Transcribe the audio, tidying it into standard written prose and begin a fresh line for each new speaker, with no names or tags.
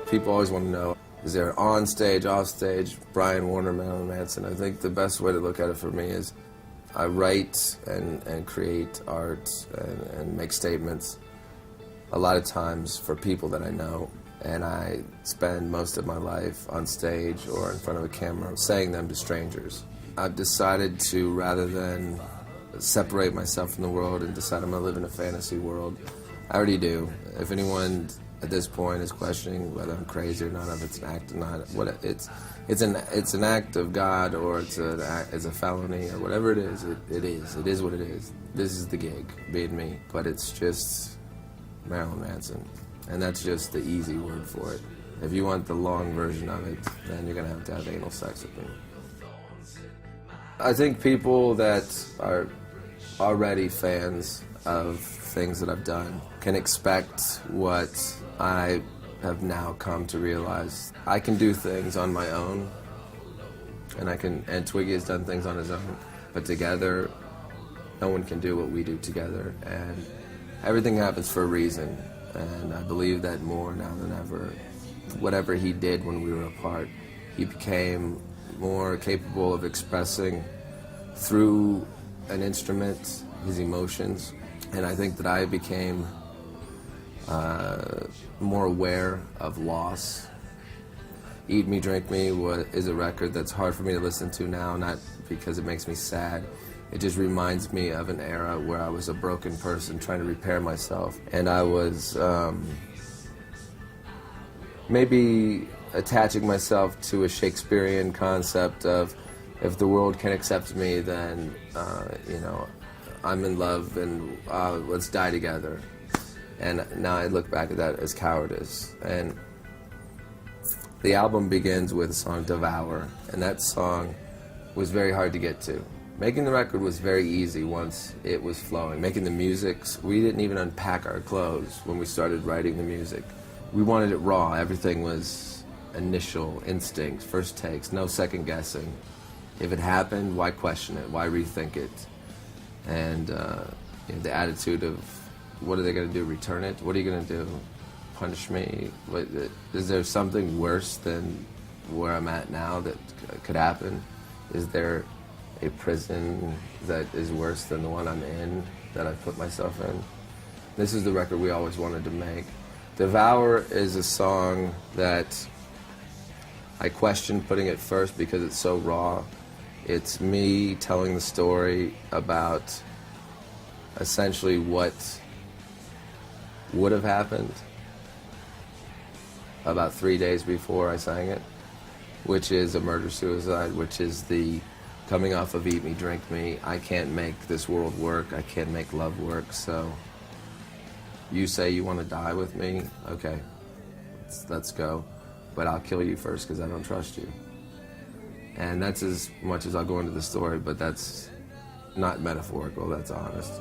People always want to know, is there on stage, off stage, Brian Warner, Marilyn Manson? I think the best way to look at it for me is I write and create art and make statements a lot of times for people that I know, and I spend most of my life on stage or in front of a camera saying them to strangers. I've decided to, rather than separate myself from the world and decide I'm going to live in a fantasy world, I already do. If anyone at this point is questioning whether I'm crazy or not, if it's an act or not, it's an act of God, or it's a felony, or whatever it is. It is what it is. This is the gig, being me, but it's just Marilyn Manson, and that's just the easy word for it. If you want the long version of it, then you're gonna have to have anal sex with me. I think people that are already fans of things that I've done can expect what I have now come to realize. I can do things on my own, and Twiggy has done things on his own, but together, no one can do what we do together, and everything happens for a reason, and I believe that more now than ever. Whatever he did when we were apart, he became more capable of expressing through an instrument his emotions, and I think that I became more aware of loss. Eat Me, Drink Me is a record that's hard for me to listen to now, not because it makes me sad. It just reminds me of an era where I was a broken person trying to repair myself, and I was maybe attaching myself to a Shakespearean concept of, if the world can accept me, then I'm in love, and let's die together. And now I look back at that as cowardice. And the album begins with the song Devour, and that song was very hard to get to. Making the record was very easy once it was flowing. Making the music, we didn't even unpack our clothes when we started writing the music. We wanted it raw. Everything was initial instincts, first takes, no second guessing. If it happened, why question it? Why rethink it? And the attitude of, what are they going to do, return it? What are you going to do, punish me? Is there something worse than where I'm at now that could happen? Is there a prison that is worse than the one I'm in, that I've put myself in? This is the record we always wanted to make. Devour is a song that I questioned putting it first because it's so raw. It's me telling the story about essentially what would have happened about 3 days before I sang it, which is a murder-suicide, which is the coming off of Eat Me, Drink Me. I can't make this world work. I can't make love work. So you say you want to die with me? Okay, let's go. But I'll kill you first because I don't trust you. And that's as much as I'll go into the story, but that's not metaphorical, that's honest.